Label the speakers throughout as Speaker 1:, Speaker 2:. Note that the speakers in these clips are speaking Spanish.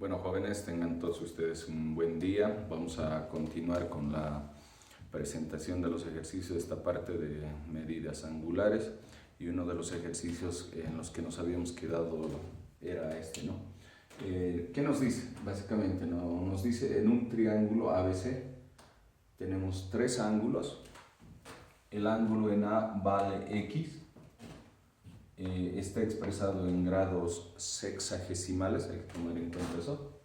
Speaker 1: Bueno, jóvenes, tengan todos ustedes un buen día. Vamos a continuar con la presentación de los ejercicios de esta parte de medidas angulares, y uno de los ejercicios en los que nos habíamos quedado era este, ¿no? ¿Qué nos dice? Básicamente, ¿no? Nos dice en un triángulo ABC tenemos tres ángulos. El ángulo en A vale X. Está expresado en grados sexagesimales, hay que tomar en cuenta eso.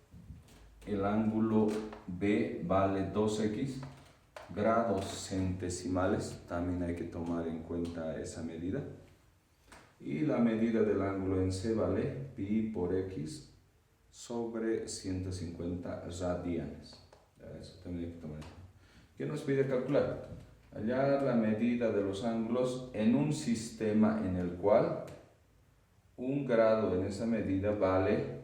Speaker 1: El ángulo B vale 2x, grados centesimales, también hay que tomar en cuenta esa medida. Y la medida del ángulo en C vale pi por x sobre 150 radianes. Eso también hay que tomar en cuenta. ¿Qué nos pide calcular? Hallar la medida de los ángulos en un sistema en el cual un grado en esa medida vale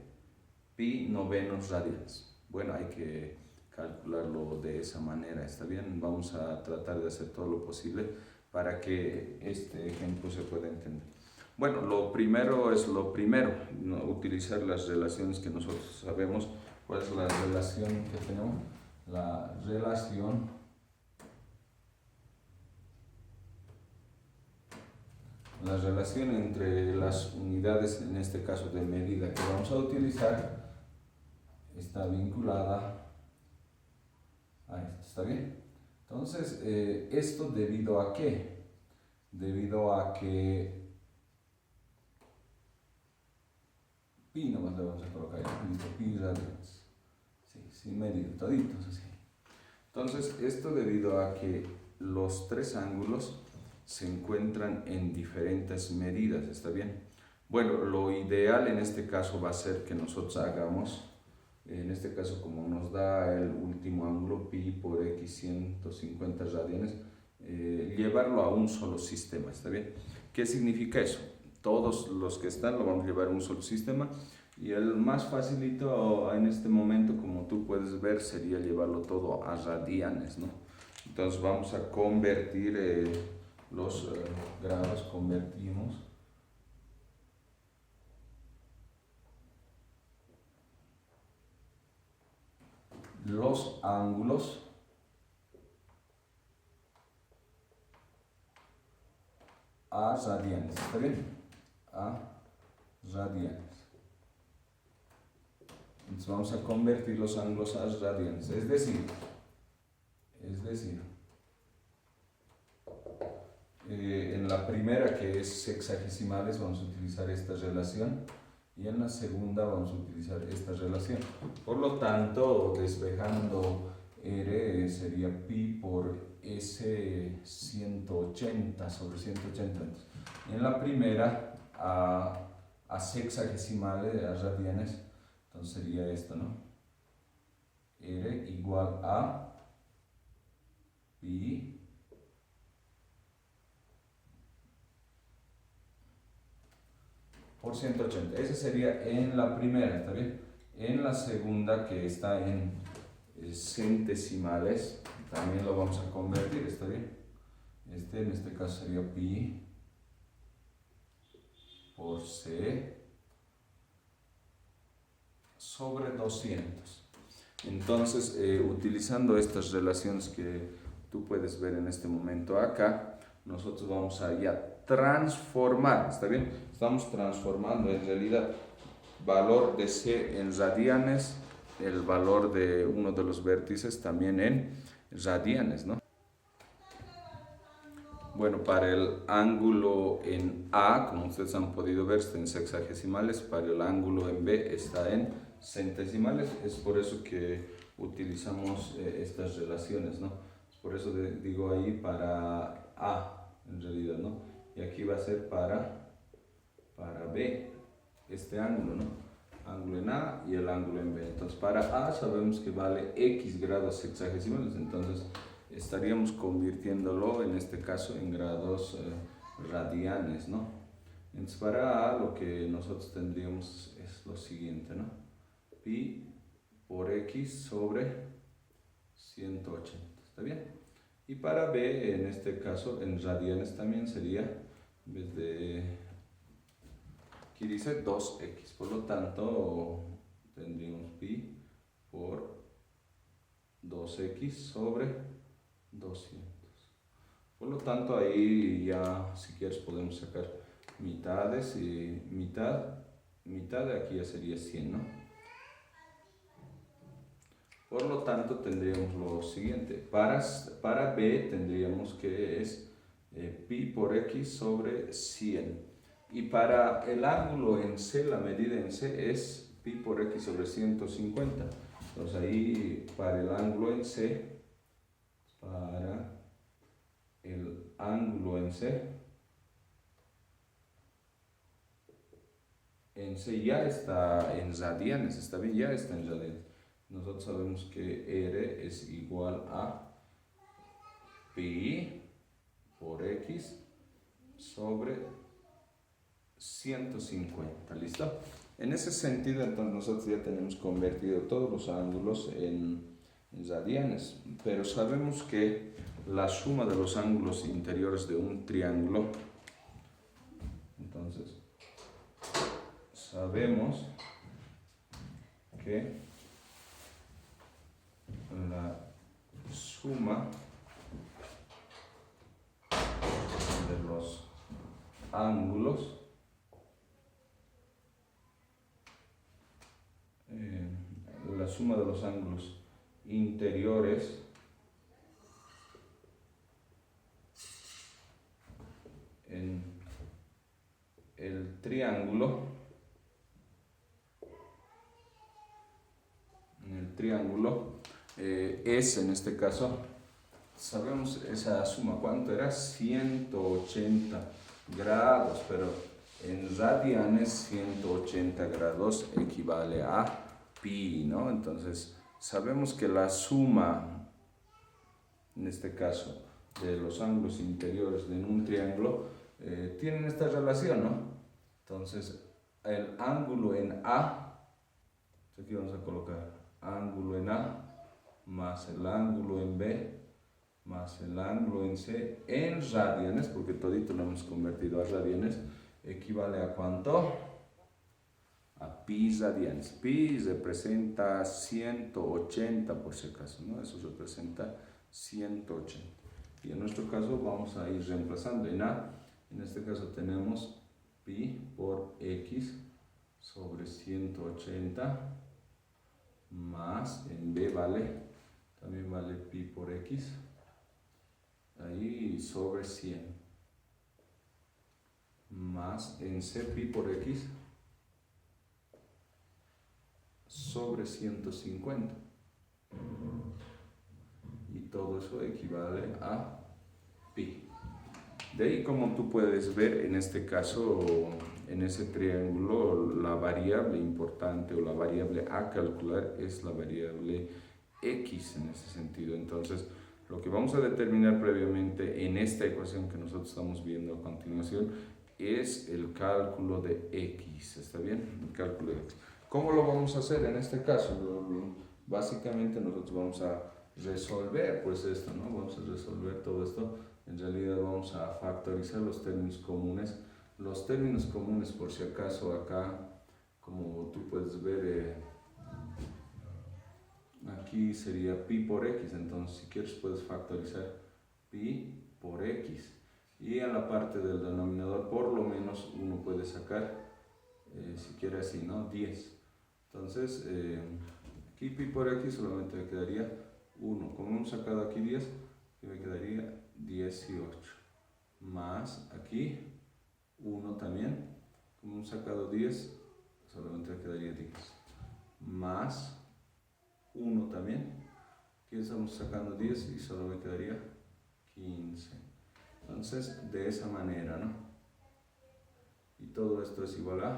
Speaker 1: pi novenos radianes. Bueno, hay que calcularlo de esa manera, ¿está bien? Vamos a tratar de hacer todo lo posible para que este ejemplo se pueda entender. Bueno, lo primero es lo primero, ¿no? Utilizar las relaciones que nosotros sabemos. ¿Cuál es la relación que tenemos? La relación entre las unidades, en este caso de medida que vamos a utilizar, está vinculada a esto, ¿está bien? Entonces, ¿esto debido a qué? Debido a que pi nomás le vamos a colocar ahí, pi radianes, sí, sin medida, toditos así. Entonces, esto debido a que los tres ángulos se encuentran en diferentes medidas, ¿está bien? Bueno, lo ideal en este caso va a ser que nosotros hagamos, en este caso como nos da el último ángulo pi por x 150 radianes, llevarlo a un solo sistema, ¿está bien? ¿Qué significa eso? Todos los que están lo vamos a llevar a un solo sistema, y el más facilito en este momento, como tú puedes ver, sería llevarlo todo a radianes, ¿no? Entonces vamos a convertir los grados, convertimos los ángulos a radianes, ¿está bien? A radianes. Entonces vamos a convertir los ángulos a radianes, es decir, en la primera, que es sexagesimales, vamos a utilizar esta relación, y en la segunda vamos a utilizar esta relación. Por lo tanto, despejando R sería pi por S 180 sobre 180. En la primera, a sexagesimales, a radianes, entonces sería esto, ¿no? R igual a pi por 180. Ese sería en la primera, ¿está bien? En la segunda, que está en centesimales, también lo vamos a convertir, ¿está bien? En este caso sería pi por c sobre 200. Entonces, utilizando estas relaciones que tú puedes ver en este momento acá, nosotros vamos a ya transformar, ¿está bien? Estamos transformando en realidad valor de C en radianes, el valor de uno de los vértices también en radianes, ¿no? Bueno, para el ángulo en A, como ustedes han podido ver, está en sexagesimales. Para el ángulo en B está en centesimales. Es por eso que utilizamos estas relaciones, ¿no? Es por eso digo ahí para A, en realidad, ¿no? Y aquí va a ser para B, este ángulo, ¿no? Ángulo en A y el ángulo en B. Entonces, para A sabemos que vale X grados sexagesimales, entonces estaríamos convirtiéndolo en este caso en grados radianes, ¿no? Entonces, para A lo que nosotros tendríamos es lo siguiente, ¿no? Pi por X sobre 180, ¿está bien? Y para B, en este caso, en radianes también sería, en vez de, aquí dice 2x, por lo tanto tendríamos pi 2x sobre 200. Por lo tanto, ahí ya, si quieres, podemos sacar mitades y mitad de aquí ya sería 100, ¿no? Por lo tanto, tendríamos lo siguiente. Para B tendríamos que es pi por x sobre 100. Y para el ángulo en C, la medida en C es pi por x sobre 150. Entonces ahí, para el ángulo en C, ya está en radianes, está bien, ya está en radianes. Nosotros sabemos que R es igual a pi por x sobre 150, ¿listo? En ese sentido, entonces nosotros ya tenemos convertido todos los ángulos en radianes, pero sabemos que la suma de los ángulos interiores de un triángulo, entonces sabemos que la suma de los ángulos interiores en el triángulo es, en este caso, sabemos esa suma, ¿cuánto era? 180 grados, pero en radianes 180 grados equivale a pi, ¿no? Entonces, sabemos que la suma, en este caso, de los ángulos interiores de un triángulo, tienen esta relación, ¿no? Entonces, el ángulo en A, aquí vamos a colocar ángulo en A, más el ángulo en B, más el ángulo en C, en radianes, porque todito lo hemos convertido a radianes, equivale a ¿cuánto? A pi radianes. Pi representa 180 por si acaso, ¿no? Eso representa 180. Y en nuestro caso vamos a ir reemplazando en A. En este caso tenemos pi por x sobre 180 más en B también vale pi por x, ahí sobre 100, más en C pi por x sobre 150. Y todo eso equivale a pi. De ahí, como tú puedes ver, en este caso, en ese triángulo, la variable importante o la variable a calcular es la variable x en ese sentido. Entonces, lo que vamos a determinar previamente en esta ecuación que nosotros estamos viendo a continuación es el cálculo de x, ¿está bien? El cálculo de x. ¿Cómo lo vamos a hacer en este caso? Básicamente nosotros vamos a resolver pues esto, ¿no? Vamos a resolver todo esto. En realidad vamos a factorizar los términos comunes. Los términos comunes, por si acaso, acá, como tú puedes ver, aquí sería pi por x. Entonces, si quieres, puedes factorizar pi por x. Y a la parte del denominador, por lo menos, uno puede sacar, si quiere así, ¿no? 10. Entonces, aquí pi por x solamente me quedaría 1. Como hemos sacado aquí 10, me quedaría 18, más aquí 1 también, como hemos sacado 10, solamente me quedaría 10, más 1 también, aquí estamos sacando 10 y solo me quedaría 15. Entonces, de esa manera, ¿no? Y todo esto es igual a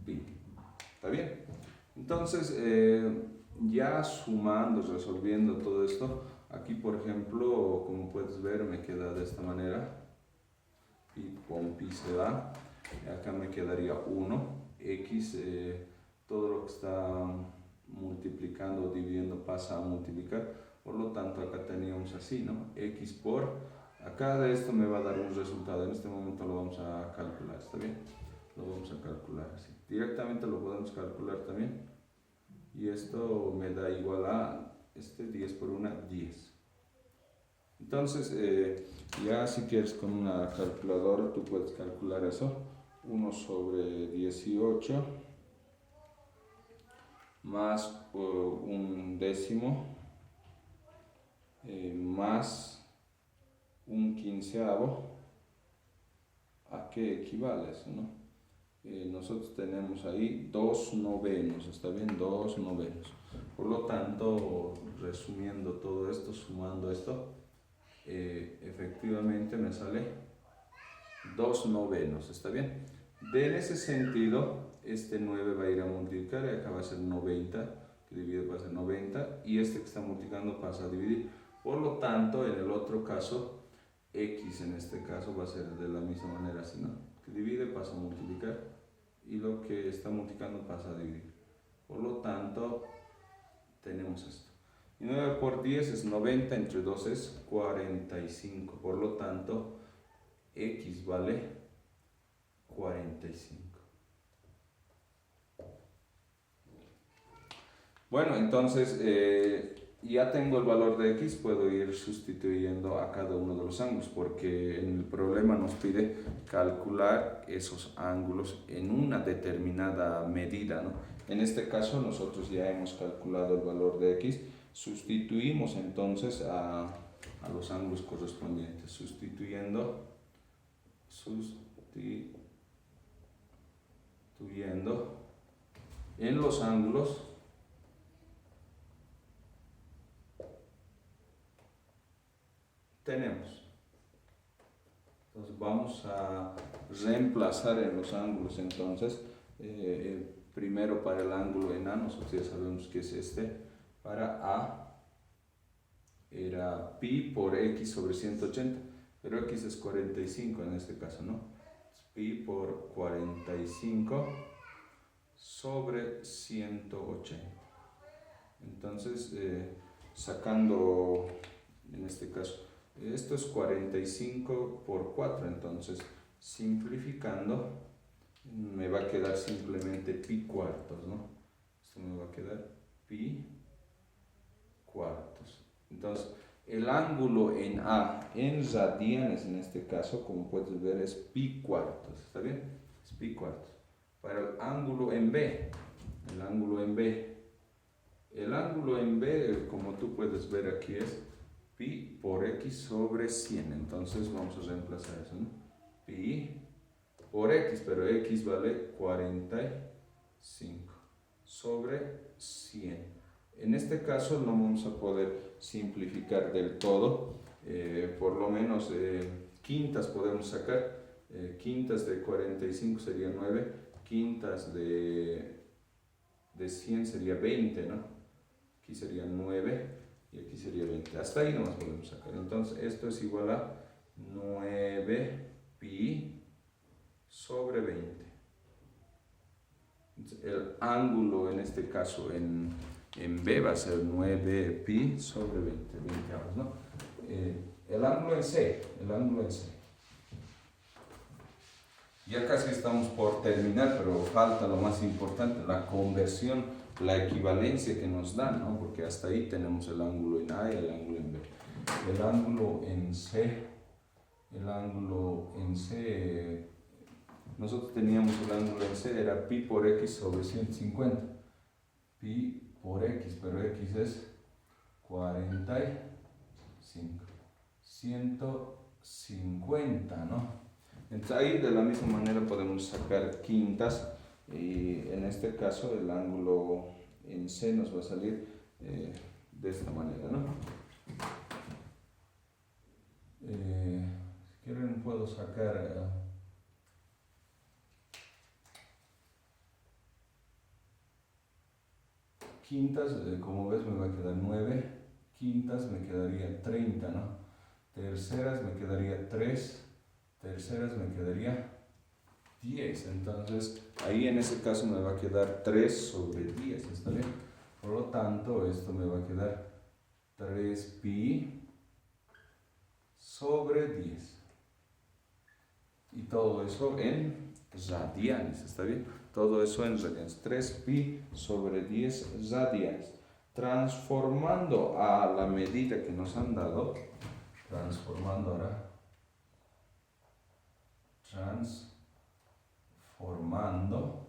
Speaker 1: pi. ¿Está bien? Entonces, ya sumando, resolviendo todo esto, aquí, por ejemplo, como puedes ver, me queda de esta manera. Pi con pi se da. Acá me quedaría 1. X, todo lo que está multiplicando o dividiendo pasa a multiplicar. Por lo tanto, acá teníamos así, ¿no? X por... Acá de esto me va a dar un resultado. En este momento lo vamos a calcular, ¿está bien? Lo vamos a calcular así. Directamente lo podemos calcular también. Y esto me da igual a este 10 por 1, 10. Entonces, ya si quieres con una calculadora, tú puedes calcular eso. 1 sobre 18 más un décimo más un quinceavo. ¿A qué equivale eso, no? Nosotros tenemos ahí 2 novenos, ¿está bien? 2 novenos. Por lo tanto, resumiendo todo esto, sumando esto, efectivamente me sale 2 novenos, ¿está bien? En ese sentido, este 9 va a ir a multiplicar y acá va a ser 90, que divide va a ser 90, y este que está multiplicando pasa a dividir. Por lo tanto, en el otro caso, x en este caso va a ser de la misma manera, así, ¿no? Que divide pasa a multiplicar y lo que está multiplicando pasa a dividir. Por lo tanto, tenemos esto. Y 9 por 10 es 90, entre 2 es 45. Por lo tanto, x vale 45. Bueno, entonces ya tengo el valor de x, puedo ir sustituyendo a cada uno de los ángulos, porque en el problema nos pide calcular esos ángulos en una determinada medida, ¿no? En este caso nosotros ya hemos calculado el valor de x, sustituimos entonces a los ángulos correspondientes, sustituyendo en los ángulos tenemos. Entonces vamos a reemplazar en los ángulos entonces, primero para el ángulo en A, nosotros ya sabemos que es este, para A era pi por x sobre 180, pero x es 45 en este caso, ¿no? Pi por 45 sobre 180. Entonces, sacando, en este caso, esto es 45 por 4, entonces simplificando me va a quedar simplemente pi cuartos, ¿no? Esto me va a quedar pi cuartos. Entonces, el ángulo en A, en radianes en este caso, como puedes ver, es pi cuartos, ¿está bien? Es pi cuartos. Para el ángulo en B, el ángulo en B, como tú puedes ver aquí, es pi por x sobre 100. Entonces vamos a reemplazar eso, ¿no? Pi por x, pero x vale 45 sobre 100. En este caso no vamos a poder simplificar del todo, por lo menos quintas podemos sacar. Quintas de 45 sería 9, quintas de 100 sería 20, ¿no? Aquí sería 9 y aquí sería 20. Hasta ahí nomás podemos sacar. Entonces esto es igual a 9 pi sobre 20. Entonces, el ángulo en este caso en B va a ser 9 pi sobre 20 avos, ¿no? El ángulo en C, ya casi estamos por terminar, pero falta lo más importante, la conversión, la equivalencia que nos dan, ¿no? Porque hasta ahí tenemos el ángulo en A y el ángulo en B. El ángulo en C, nosotros teníamos el ángulo en C, era pi por x sobre 150. Pi por x, pero x es 45. 150, ¿no? Entonces ahí de la misma manera podemos sacar quintas y en este caso el ángulo en C nos va a salir de esta manera, ¿no? Si quieren puedo sacar quintas, como ves me va a quedar 9, quintas me quedaría 30, ¿no? Terceras me quedaría 3, terceras me quedaría 10, entonces ahí en ese caso me va a quedar 3 sobre 10, ¿está bien? Por lo tanto, esto me va a quedar 3 pi sobre 10. Y todo eso en radianes, ¿está bien? Todo eso en radianes. 3 pi sobre 10 radianes. Transformando a la medida que nos han dado, transformando ahora, transformando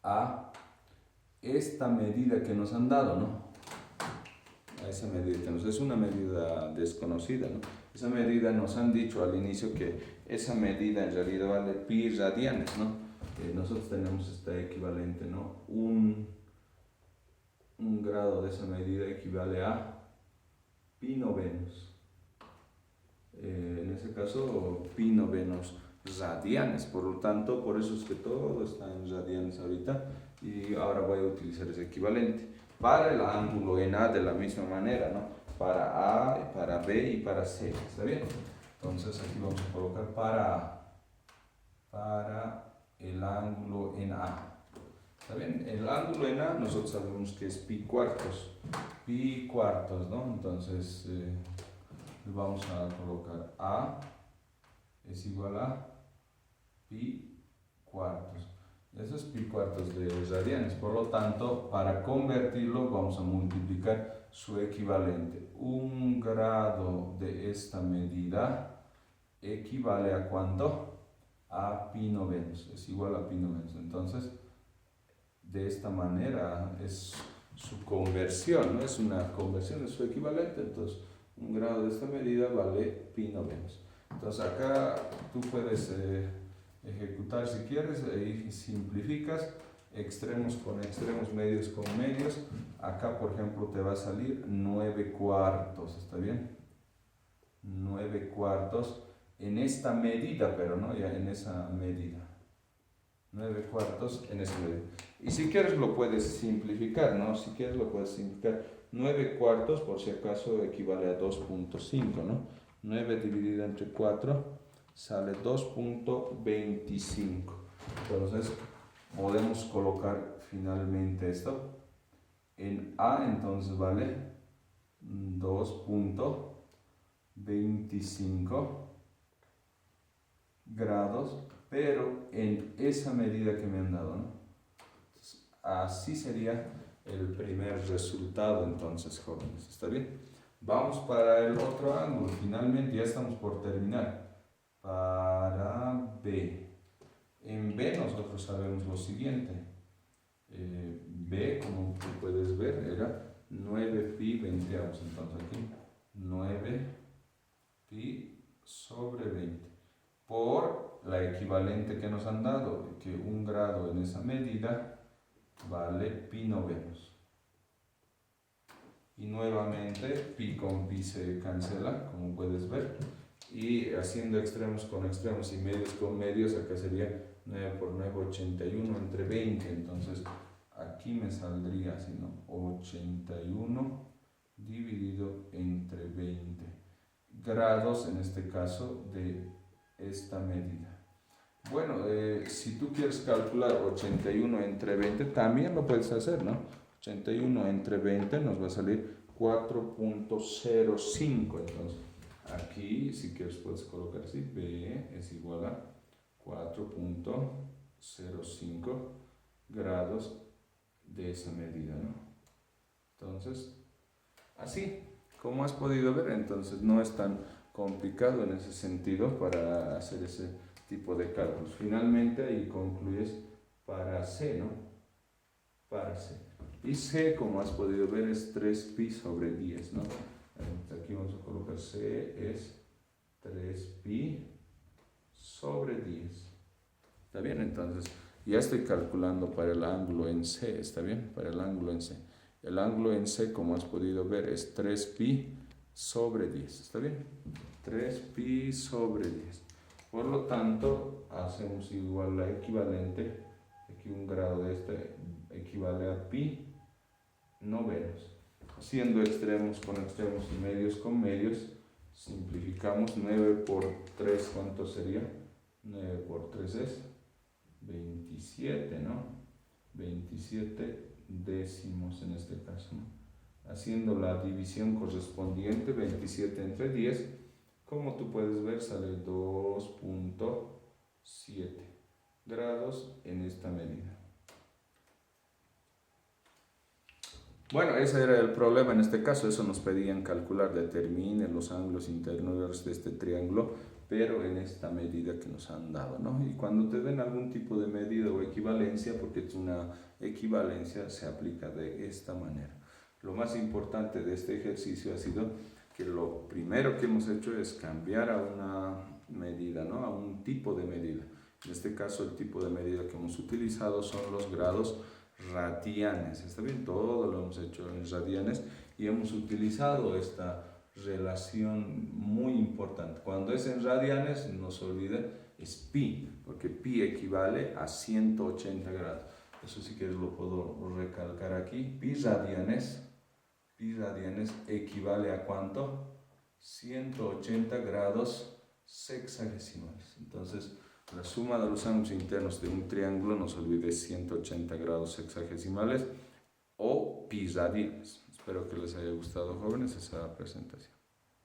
Speaker 1: a esta medida que nos han dado, ¿no? A esa medida que nos es una medida desconocida, ¿no? Esa medida nos han dicho al inicio que esa medida en realidad vale pi radianes, ¿no? Nosotros tenemos este equivalente, ¿no? Un grado de esa medida equivale a pi novenos. En ese caso, pi novenos radianes. Por lo tanto, por eso es que todo está en radianes ahorita. Y ahora voy a utilizar ese equivalente. Para el ángulo en A de la misma manera, ¿no? Para A, para B y para C. ¿Está bien? Entonces aquí vamos a colocar para A. Para el ángulo en A. ¿Está bien? El ángulo en A nosotros sabemos que es pi cuartos. Pi cuartos, ¿no? Entonces vamos a colocar A es igual a pi cuartos. Eso es pi cuartos de radianes. Por lo tanto, para convertirlo vamos a multiplicar su equivalente. Un grado de esta medida equivale a ¿cuánto? A pi novenos. Es igual a pi novenos. Entonces, de esta manera es su conversión, ¿no? Es una conversión de su equivalente. Entonces, un grado de esta medida vale pi novenos. Entonces, acá tú puedes ejecutar si quieres y simplificas extremos con extremos, medios con medios. Acá, por ejemplo, te va a salir 9 cuartos. ¿Está bien? 9 cuartos en esta medida, pero no ya en esa medida. 9 cuartos en esa medida. Y si quieres lo puedes simplificar, ¿no? Si quieres lo puedes simplificar. 9 cuartos, por si acaso, equivale a 2.5, ¿no? 9 dividido entre 4 sale 2.25. Entonces, podemos colocar finalmente esto en A, entonces vale 2.25 grados, pero en esa medida que me han dado, ¿no? Así sería el primer resultado, entonces, jóvenes. ¿Está bien? Vamos para el otro ángulo. Finalmente, ya estamos por terminar. Para B. En B nosotros sabemos lo siguiente. B, como tú puedes ver, era 9 pi 20. Entonces aquí 9 pi sobre 20. Por la equivalente que nos han dado, que un grado en esa medida vale pi novenos. Y nuevamente pi con pi se cancela, como puedes ver. Y haciendo extremos con extremos y medios con medios, acá sería 9 por 9, 81 entre 20. Entonces aquí me saldría así, ¿no? 81 dividido entre 20 grados, en este caso, de esta medida. Bueno, si tú quieres calcular 81 entre 20, también lo puedes hacer, ¿no? 81 entre 20 nos va a salir 4.05. Entonces, aquí, si quieres, puedes colocar así: B es igual a 4.05 grados de esa medida, ¿no? Entonces, así, como has podido ver, entonces no es tan complicado en ese sentido para hacer ese tipo de cálculos. Finalmente, ahí concluyes para C, ¿no? Para C. Y C, como has podido ver, es 3 pi sobre 10, ¿no? Aquí vamos a colocar C es 3 pi sobre 10. ¿Está bien? Entonces, ya estoy calculando para el ángulo en C, ¿está bien? Para el ángulo en C. El ángulo en C, como has podido ver, es 3 pi sobre 10, ¿está bien? 3 pi sobre 10. Por lo tanto, hacemos igual la equivalente. Aquí un grado de este equivale a pi novenos. Haciendo extremos con extremos y medios con medios, simplificamos. 9 por 3, ¿cuánto sería? 9 por 3 es 27, ¿no? 27 décimos en este caso, ¿no? Haciendo la división correspondiente, 27 entre 10, como tú puedes ver, sale 2.7 grados en esta medida. Bueno, ese era el problema en este caso, eso nos pedían calcular, determinen los ángulos interiores de este triángulo, pero en esta medida que nos han dado, ¿no? Y cuando te den algún tipo de medida o equivalencia, porque es una equivalencia, se aplica de esta manera. Lo más importante de este ejercicio ha sido que lo primero que hemos hecho es cambiar a una medida, ¿no? A un tipo de medida. En este caso, el tipo de medida que hemos utilizado son los grados radianes. ¿Está bien? Todo lo hemos hecho en radianes y hemos utilizado esta relación muy importante. Cuando es en radianes, no se olvide, es pi, porque pi equivale a 180 grados. Eso sí que lo puedo recalcar aquí. Pi radianes equivale a ¿cuánto? 180 grados sexagesimales. Entonces, la suma de los ángulos internos de un triángulo, no se olvide, 180 grados sexagesimales o pi radianes. Espero que les haya gustado, jóvenes, esa presentación.